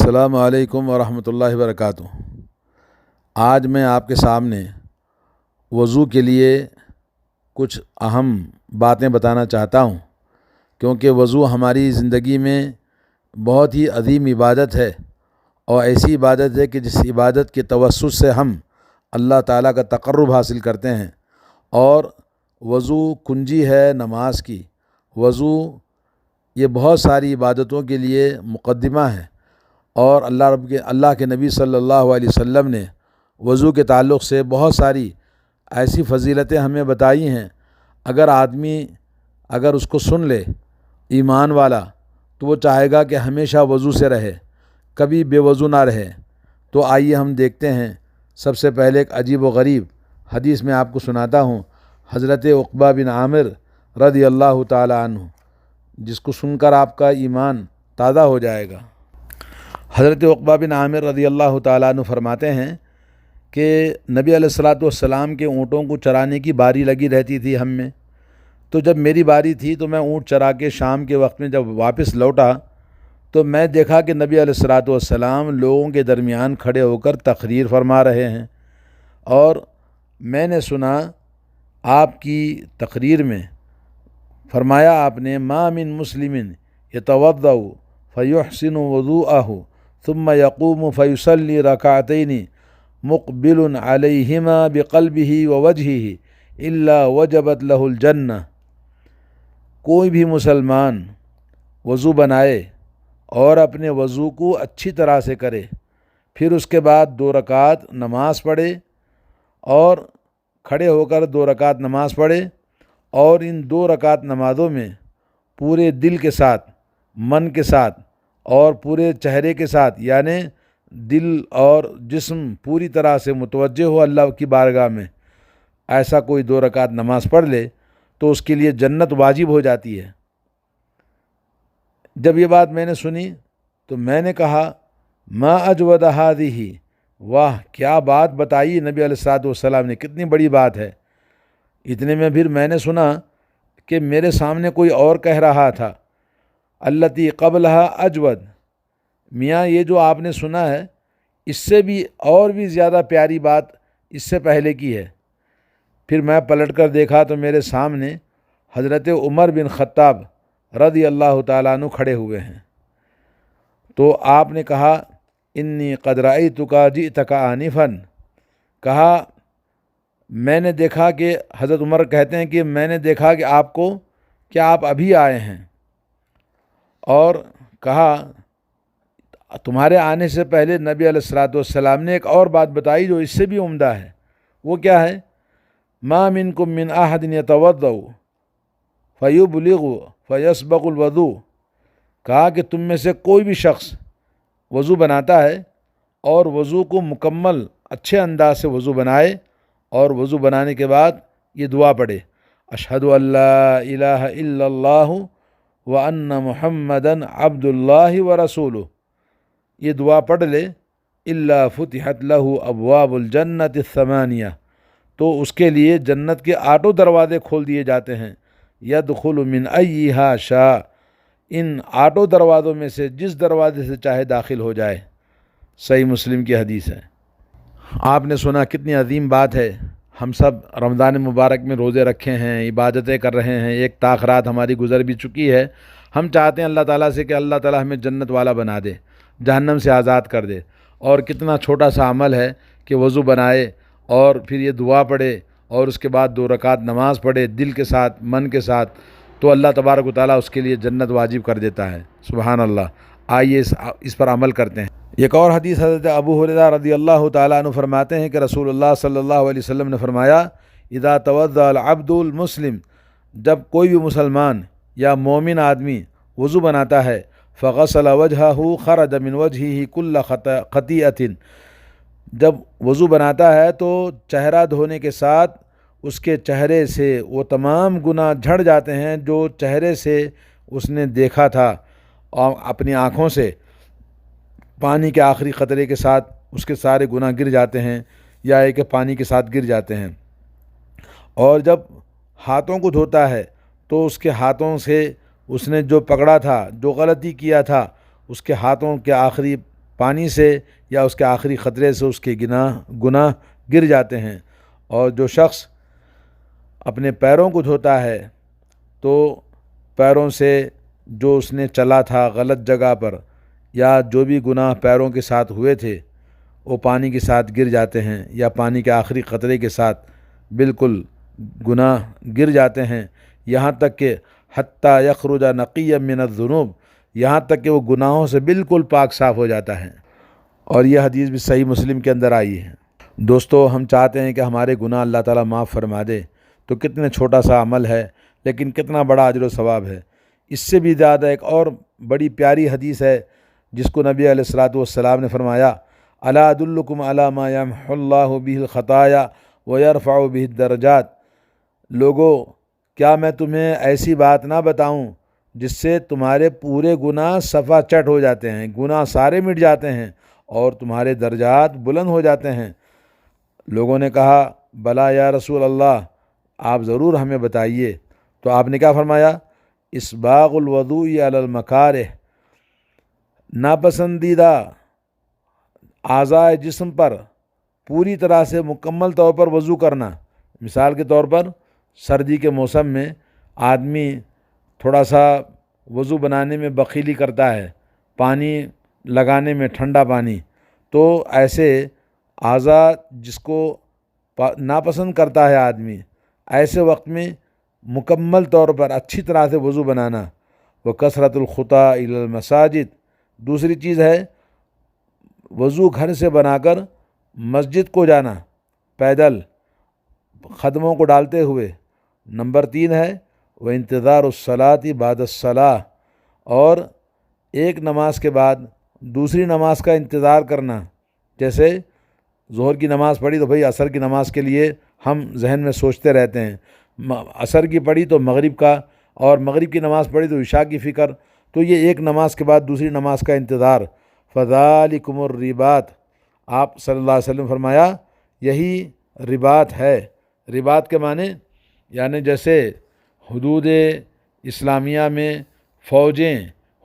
السلام علیکم ورحمۃ اللہ وبرکاتہ۔ آج میں آپ کے سامنے وضو کے لیے کچھ اہم باتیں بتانا چاہتا ہوں، کیونکہ وضو ہماری زندگی میں بہت ہی عظیم عبادت ہے، اور ایسی عبادت ہے کہ جس عبادت کے توسط سے ہم اللہ تعالیٰ کا تقرب حاصل کرتے ہیں۔ اور وضو کنجی ہے نماز کی۔ وضو یہ بہت ساری عبادتوں کے لیے مقدمہ ہے، اور اللہ کے نبی صلی اللہ علیہ وسلم نے وضو کے تعلق سے بہت ساری ایسی فضیلتیں ہمیں بتائی ہیں۔ اگر آدمی اس کو سن لے ایمان والا، تو وہ چاہے گا کہ ہمیشہ وضو سے رہے، کبھی بے وضو نہ رہے۔ تو آئیے ہم دیکھتے ہیں۔ سب سے پہلے ایک عجیب و غریب حدیث میں آپ کو سناتا ہوں، حضرت عقبہ بن عامر رضی اللہ تعالی عنہ، جس کو سن کر آپ کا ایمان تازہ ہو جائے گا۔ حضرت عقبہ بن عامر رضی اللہ تعالیٰ عنہ فرماتے ہیں کہ نبی علیہ الصلوۃ والسلام کے اونٹوں کو چرانے کی باری لگی رہتی تھی ہم میں۔ تو جب میری باری تھی تو میں اونٹ چرا کے شام کے وقت میں جب واپس لوٹا، تو میں دیکھا کہ نبی علیہ الصلوۃ والسلام لوگوں کے درمیان کھڑے ہو کر تقریر فرما رہے ہیں، اور میں نے سنا آپ کی تقریر میں فرمایا آپ نے ما من مسلم یتوضأ فیحسن وضوءہ ثم یقوم فیصلی رکعتین مقبل علیہما بقلبہ ووجہہ الا وجبت لہ الجنہ۔ کوئی بھی مسلمان وضو بنائے اور اپنے وضو کو اچھی طرح سے کرے، پھر اس کے بعد 2 رکعت نماز پڑھے، اور کھڑے ہو کر 2 رکعت نماز پڑھے، اور ان 2 رکعت نمازوں میں پورے دل کے ساتھ، من کے ساتھ اور پورے چہرے کے ساتھ، یعنی دل اور جسم پوری طرح سے متوجہ ہو اللہ کی بارگاہ میں، ایسا کوئی 2 رکعت نماز پڑھ لے تو اس کے لیے جنت واجب ہو جاتی ہے۔ جب یہ بات میں نے سنی تو میں نے کہا ما اجود ہذہ، واہ کیا بات بتائی نبی علیہ الصلوۃ والسلام نے، کتنی بڑی بات ہے۔ اتنے میں پھر میں نے سنا کہ میرے سامنے کوئی اور کہہ رہا تھا التی قبلہا اجود، میاں یہ جو آپ نے سنا ہے اس سے بھی اور بھی زیادہ پیاری بات اس سے پہلے کی ہے۔ پھر میں پلٹ کر دیکھا تو میرے سامنے حضرت عمر بن خطاب رضی اللہ تعالیٰ عنہ کھڑے ہوئے ہیں۔ تو آپ نے کہا انی قد رأیتک جئتک آنفا، کہا میں نے دیکھا کہ حضرت عمر کہتے ہیں کہ میں نے دیکھا کہ آپ ابھی آئے ہیں، اور کہا تمہارے آنے سے پہلے نبی علیہ الصلوۃ والسلام نے ایک اور بات بتائی جو اس سے بھی عمدہ ہے۔ وہ کیا ہے؟ ما منکم من احد یتوضأ فیبلغ فیسبق الوضوء، کہا کہ تم میں سے کوئی بھی شخص وضو بناتا ہے اور وضو کو مکمل اچھے انداز سے وضو بنائے، اور وضو بنانے کے بعد یہ دعا پڑھے اشہد ان لا الہ الا اللہ وان محمدا عبد اللہ ورسولہ، یہ دعا پڑھ لے الا فتحت لہ ابواب الجنت الثمانیہ، تو اس کے لیے جنت کے 8 دروازے کھول دیے جاتے ہیں، یدخل من ایہا شاء، ان 8 دروازوں میں سے جس دروازے سے چاہے داخل ہو جائے۔ صحیح مسلم کی حدیث ہے۔ آپ نے سنا کتنی عظیم بات ہے۔ ہم سب رمضان مبارک میں روزے رکھے ہیں، عبادتیں کر رہے ہیں، ایک طاق رات ہماری گزر بھی چکی ہے۔ ہم چاہتے ہیں اللہ تعالیٰ سے کہ اللہ تعالیٰ ہمیں جنت والا بنا دے، جہنم سے آزاد کر دے۔ اور کتنا چھوٹا سا عمل ہے کہ وضو بنائے اور پھر یہ دعا پڑھے، اور اس کے بعد 2 رکعت نماز پڑھے دل کے ساتھ، من کے ساتھ، تو اللہ تبارک و تعالیٰ اس کے لیے جنت واجب کر دیتا ہے۔ سبحان اللہ۔ آئیے اس پر عمل کرتے ہیں۔ ایک اور حدیث حضرت ابو ہریرہ رضی اللہ تعالیٰ عنہ فرماتے ہیں کہ رسول اللہ صلی اللہ علیہ وسلم نے فرمایا اذا توضأ العبد المسلم، جب کوئی بھی مسلمان یا مومن آدمی وضو بناتا ہے فغسل وجہہ خرج من وجہہ کل خطیئۃ، جب وضو بناتا ہے تو چہرہ دھونے کے ساتھ اس کے چہرے سے وہ تمام گناہ جھڑ جاتے ہیں جو چہرے سے اس نے دیکھا تھا، اور اپنی آنکھوں سے پانی کے آخری قطرے کے ساتھ اس کے سارے گناہ گر جاتے ہیں، یا ایک پانی کے ساتھ گر جاتے ہیں۔ اور جب ہاتھوں کو دھوتا ہے تو اس کے ہاتھوں سے اس نے جو پکڑا تھا، جو غلطی کیا تھا، اس کے ہاتھوں کے آخری پانی سے یا اس کے آخری قطرے سے اس کے گناہ گر جاتے ہیں۔ اور جو شخص اپنے پیروں کو دھوتا ہے تو پیروں سے جو اس نے چلا تھا غلط جگہ پر یا جو بھی گناہ پیروں کے ساتھ ہوئے تھے وہ پانی کے ساتھ گر جاتے ہیں، یا پانی کے آخری قطرے کے ساتھ بالکل گناہ گر جاتے ہیں، یہاں تک کہ حتیٰ یخرج نقیا من الذنوب، یہاں تک کہ وہ گناہوں سے بالکل پاک صاف ہو جاتا ہے۔ اور یہ حدیث بھی صحیح مسلم کے اندر آئی ہے۔ دوستو، ہم چاہتے ہیں کہ ہمارے گناہ اللہ تعالیٰ معاف فرما دے، تو کتنے چھوٹا سا عمل ہے لیکن کتنا بڑا اجر و ثواب ہے۔ اس سے بھی زیادہ ایک اور بڑی پیاری حدیث ہے جس کو نبی علیہ الصلوۃ والسلام نے فرمایا، الا ادلکم علی ما یمحو اللہ بہ الخطایا ویرفع بہ الدرجات، لوگو کیا میں تمہیں ایسی بات نہ بتاؤں جس سے تمہارے پورے گناہ صفا چٹ ہو جاتے ہیں، گناہ سارے مٹ جاتے ہیں اور تمہارے درجات بلند ہو جاتے ہیں۔ لوگوں نے کہا بلا یا رسول اللہ، آپ ضرور ہمیں بتائیے۔ تو آپ نے کیا فرمایا؟ اسباغ الوضوء علی المکارہ، ناپسندیدہ اعضائے جسم پر پوری طرح سے مکمل طور پر وضو کرنا۔ مثال کے طور پر سردی کے موسم میں آدمی تھوڑا سا وضو بنانے میں بخیلی کرتا ہے، پانی لگانے میں ٹھنڈا پانی، تو ایسے اعضاء جس کو ناپسند کرتا ہے آدمی، ایسے وقت میں مکمل طور پر اچھی طرح سے وضو بنانا۔ وہ کثرت الخطا الی المساجد، دوسری چیز ہے وضو گھر سے بنا کر مسجد کو جانا پیدل قدموں کو ڈالتے ہوئے۔ نمبر 3 ہے وہ انتظار الصلاۃ بعد الصلاۃ، اور ایک نماز کے بعد دوسری نماز کا انتظار کرنا۔ جیسے ظہر کی نماز پڑھی تو بھئی عصر کی نماز کے لیے ہم ذہن میں سوچتے رہتے ہیں، عصر کی پڑھی تو مغرب کا، اور مغرب کی نماز پڑھی تو عشاء کی فکر، تو یہ ایک نماز کے بعد دوسری نماز کا انتظار۔ فذالکم الرباط، آپ صلی اللہ علیہ وسلم فرمایا یہی رباط ہے۔ رباط کے معنی یعنی جیسے حدود اسلامیہ میں فوجیں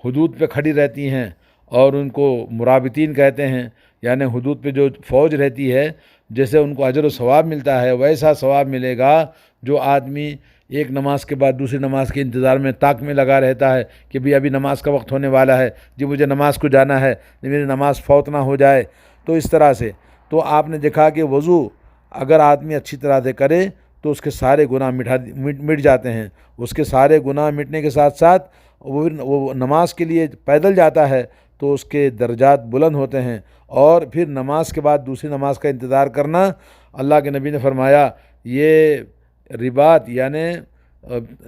حدود پہ کھڑی رہتی ہیں اور ان کو مرابطین کہتے ہیں، یعنی حدود پہ جو فوج رہتی ہے جیسے ان کو اجر و ثواب ملتا ہے، ویسا ثواب ملے گا جو آدمی ایک نماز کے بعد دوسری نماز کے انتظار میں طاق میں لگا رہتا ہے کہ بھی ابھی نماز کا وقت ہونے والا ہے، جی مجھے نماز کو جانا ہے، میری نماز فوت نہ ہو جائے۔ تو اس طرح سے تو آپ نے دیکھا کہ وضو اگر آدمی اچھی طرح سے کرے تو اس کے سارے گناہ مٹ جاتے ہیں۔ اس کے سارے گناہ مٹنے کے ساتھ ساتھ وہ نماز کے لیے پیدل جاتا ہے تو اس کے درجات بلند ہوتے ہیں۔ اور پھر نماز کے بعد دوسری نماز کا انتظار کرنا، اللہ کے نبی نے فرمایا یہ رباط یعنی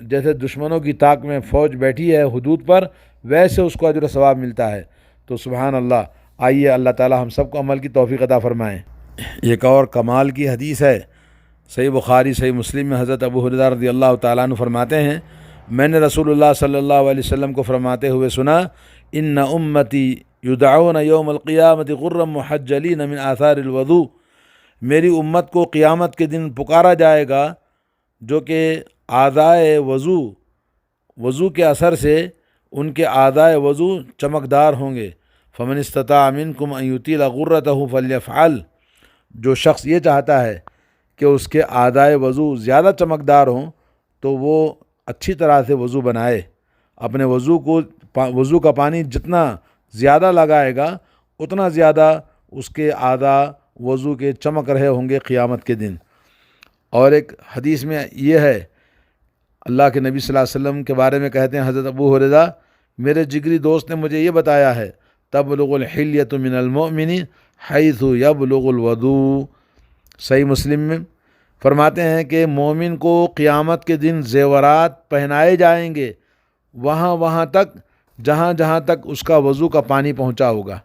جیسے دشمنوں کی طاق میں فوج بیٹھی ہے حدود پر، ویسے اس کو اجر و ثواب ملتا ہے۔ تو سبحان اللہ، آئیے اللہ تعالی ہم سب کو عمل کی توفیق عطا فرمائیں۔ ایک اور کمال کی حدیث ہے، صحیح بخاری صحیح مسلم میں حضرت ابو ہریرہ رضی اللہ تعالیٰ عنہ فرماتے ہیں، میں نے رسول اللہ صلی اللہ علیہ وسلم کو فرماتے ہوئے سنا، ان امتی یدعون یوم القیامت غرا محجلین من آثار الوضوء، میری امت کو قیامت کے دن پکارا جائے گا جو کہ اعضائے وضو کے اثر سے ان کے اعضائے وضو چمکدار ہوں گے۔ فمن استطاع منکم ان یطیل غرتہ فلیفعل، جو شخص یہ چاہتا ہے کہ اس کے اعضائے وضو زیادہ چمکدار ہوں تو وہ اچھی طرح سے وضو بنائے، اپنے وضو کا پانی جتنا زیادہ لگائے گا اتنا زیادہ اس کے اعضاء وضو کے چمک رہے ہوں گے قیامت کے دن۔ اور ایک حدیث میں یہ ہے، اللہ کے نبی صلی اللہ علیہ وسلم کے بارے میں کہتے ہیں حضرت ابو ہریرہ، میرے جگری دوست نے مجھے یہ بتایا ہے، تبلغ الحلیۃ من المؤمن حیث یبلغ الوضوء، صحیح مسلم میں فرماتے ہیں کہ مومن کو قیامت کے دن زیورات پہنائے جائیں گے وہاں تک جہاں تک اس کا وضو کا پانی پہنچا ہوگا،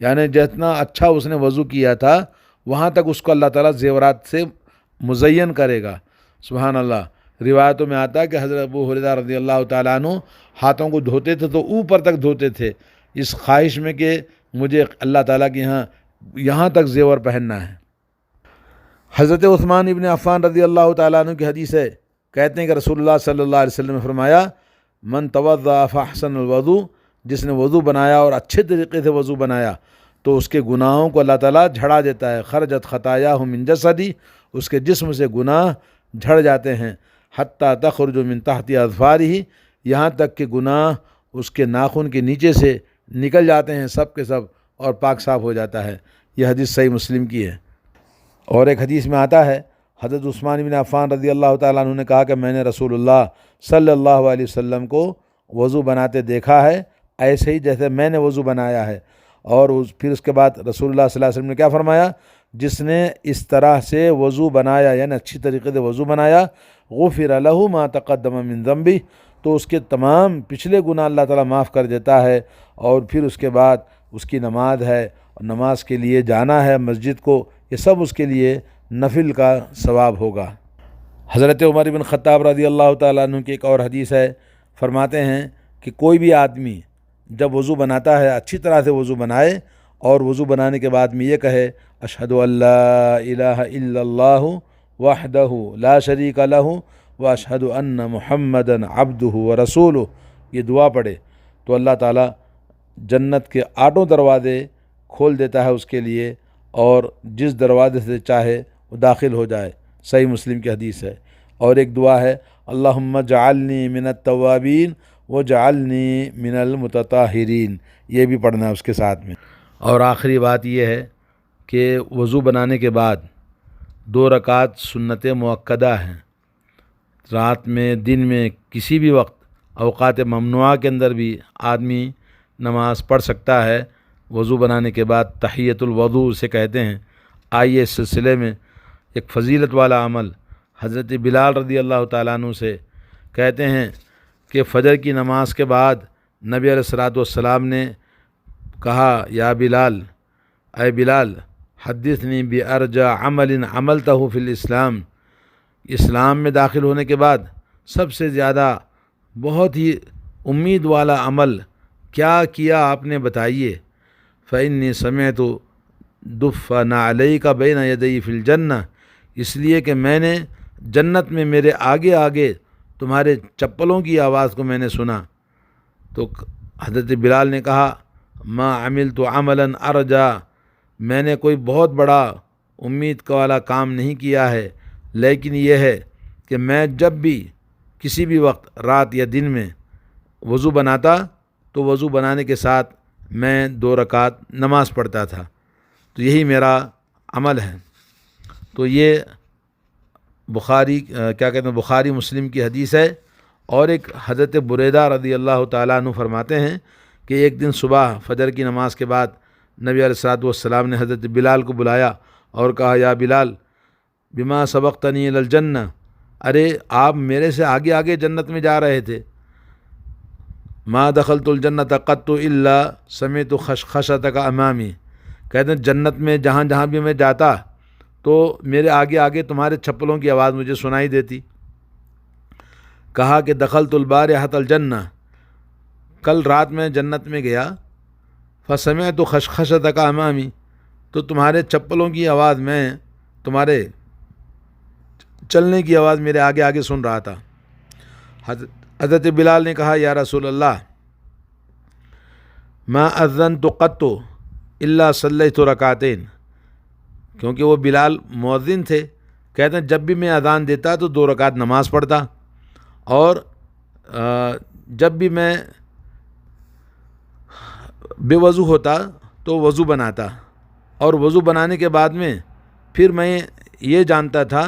یعنی جتنا اچھا اس نے وضو کیا تھا وہاں تک اس کو اللہ تعالیٰ زیورات سے مزین کرے گا۔ سبحان اللہ، روایتوں میں آتا ہے کہ حضرت ابو ہریرہ رضی اللہ تعالیٰ عنہ ہاتھوں کو دھوتے تھے تو اوپر تک دھوتے تھے، اس خواہش میں کہ مجھے اللہ تعالیٰ کے یہاں تک زیور پہننا ہے۔ حضرت عثمان ابن عفان رضی اللہ تعالیٰ عنہ کی حدیث ہے، کہتے ہیں کہ رسول اللہ صلی اللہ علیہ وسلم نے فرمایا، من توضأ فاحسن الوضوء، جس نے وضو بنایا اور اچھے طریقے سے وضو بنایا، تو اس کے گناہوں کو اللہ تعالیٰ جھڑا دیتا ہے. خرجت خطایاہ من جسدی، اس کے جسم سے گناہ جھڑ جاتے ہیں. حتیٰ تخرج من تحت اظفارہ، یہاں تک کہ گناہ اس کے ناخن کے نیچے سے نکل جاتے ہیں سب کے سب، اور پاک صاف ہو جاتا ہے. یہ حدیث صحیح مسلم کی ہے. اور ایک حدیث میں آتا ہے حضرت عثمان بن عفان رضی اللہ تعالیٰ عنہ نے کہا کہ میں نے رسول اللہ صلی اللہ علیہ وسلم کو وضو بناتے دیکھا ہے، ایسے ہی جیسے میں نے وضو بنایا ہے. اور پھر اس کے بعد رسول اللہ صلی اللہ علیہ وسلم نے کیا فرمایا؟ جس نے اس طرح سے وضو بنایا، یعنی اچھی طریقے سے وضو بنایا، غفر لہ ما تقدم من ذنبہ، تو اس کے تمام پچھلے گناہ اللہ تعالیٰ معاف کر دیتا ہے. اور پھر اس کے بعد اس کی نماز ہے، اور نماز کے لیے جانا ہے مسجد کو، یہ سب اس کے لیے نفل کا ثواب ہوگا. حضرت عمر بن خطاب رضی اللہ تعالیٰ عنہ کی ایک اور حدیث ہے، فرماتے ہیں کہ کوئی بھی آدمی جب وضو بناتا ہے اچھی طرح سے وضو بنائے، اور وضو بنانے کے بعد میں یہ کہے اشہد ان لا الہ الا اللہ وحدہ لا شریک لہ واشہد ان محمدا عبدہ ورسولہ، یہ دعا پڑھے تو اللہ تعالیٰ جنت کے 8 دروازے کھول دیتا ہے اس کے لیے، اور جس دروازے سے چاہے وہ داخل ہو جائے. صحیح مسلم کی حدیث ہے. اور ایک دعا ہے اللہم اجعلنی من التوابین وجعلنی من المتطہرین، یہ بھی پڑھنا ہے اس کے ساتھ میں. اور آخری بات یہ ہے کہ وضو بنانے کے بعد 2 رکعت سنت مؤکدہ ہیں. رات میں، دن میں، کسی بھی وقت، اوقات ممنوعہ کے اندر بھی آدمی نماز پڑھ سکتا ہے وضو بنانے کے بعد. تحیۃ الوضو اسے کہتے ہیں. آئیے اس سلسلے میں ایک فضیلت والا عمل حضرت بلال رضی اللہ تعالیٰ عنہ سے کہتے ہیں کہ فجر کی نماز کے بعد نبی علیہ الصلوۃ والسلام نے کہا یا بلال، اے بلال حدثنی بارجع عمل عملتہ فی الاسلام، اسلام میں داخل ہونے کے بعد سب سے زیادہ بہت ہی امید والا عمل کیا کیا آپ نے بتائیے. فإنی سمعت دف نعلیک بین یدی فی الجنہ، اس لیے کہ میں نے جنت میں میرے آگے آگے تمہارے چپلوں کی آواز کو میں نے سنا. تو حضرت بلال نے کہا ما عملت عملا ارجا، میں نے کوئی بہت بڑا امید کا والا کام نہیں کیا ہے، لیکن یہ ہے کہ میں جب بھی کسی بھی وقت رات یا دن میں وضو بناتا تو وضو بنانے کے ساتھ میں 2 رکعت نماز پڑھتا تھا. تو یہی میرا عمل ہے. تو یہ بخاری مسلم کی حدیث ہے. اور ایک حضرت بریدہ رضی اللہ تعالیٰ عنہ فرماتے ہیں کہ ایک دن صبح فجر کی نماز کے بعد نبی علیہ الصلوۃ والسلام نے حضرت بلال کو بلایا اور کہا یا بلال بما سبقتنی الی الجنہ، ارے آپ میرے سے آگے آگے جنت میں جا رہے تھے. ما دخلت الجنت قط الا سمعت خشخشتک امامی، کہتے ہیں جنت میں جہاں جہاں بھی میں جاتا تو میرے آگے آگے تمہارے چپلوں کی آواز مجھے سنائی دیتی. کہا کہ دخلت البارحۃ الجنہ، کل رات میں جنت میں گیا، فسمعت خشخشتک امامی، تو تمہارے چپلوں کی آواز، میں تمہارے چلنے کی آواز میرے آگے آگے سن رہا تھا. حضرت بلال نے کہا یا رسول اللہ ما اذنت قط الا صلیت رکعتین، کیونکہ وہ بلال مؤذن تھے. کہتے ہیں جب بھی میں اذان دیتا تو 2 رکعت نماز پڑھتا، اور جب بھی میں بے وضو ہوتا تو وضو بناتا، اور وضو بنانے کے بعد میں پھر میں یہ جانتا تھا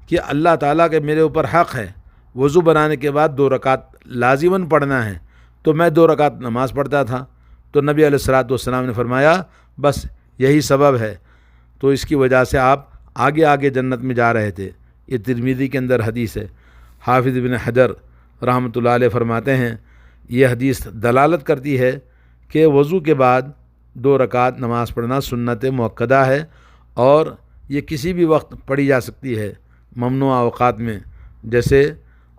کہ اللہ تعالیٰ کے میرے اوپر حق ہے، وضو بنانے کے بعد 2 رکعت لازماً پڑھنا ہے، تو میں 2 رکعت نماز پڑھتا تھا. تو نبی علیہ الصلوۃ والسلام نے فرمایا بس یہی سبب ہے، تو اس کی وجہ سے آپ آگے آگے جنت میں جا رہے تھے. یہ ترمذی کے اندر حدیث ہے. حافظ ابن حجر رحمۃ اللہ علیہ فرماتے ہیں یہ حدیث دلالت کرتی ہے کہ وضو کے بعد 2 رکعت نماز پڑھنا سنت مؤکدہ ہے، اور یہ کسی بھی وقت پڑھی جا سکتی ہے ممنوع اوقات میں، جیسے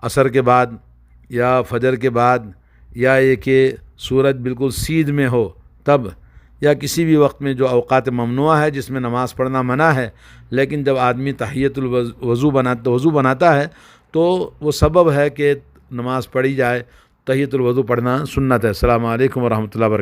عصر کے بعد یا فجر کے بعد، یا یہ کہ سورج بالکل سیدھ میں ہو تب، یا کسی بھی وقت میں جو اوقات ممنوع ہے جس میں نماز پڑھنا منع ہے. لیکن جب آدمی تحیۃ الوضو بناتا ہے تو وہ سبب ہے کہ نماز پڑھی جائے. تحیۃ الوضو پڑھنا سنت ہے. السلام علیکم ورحمۃ اللہ وبرکاتہ.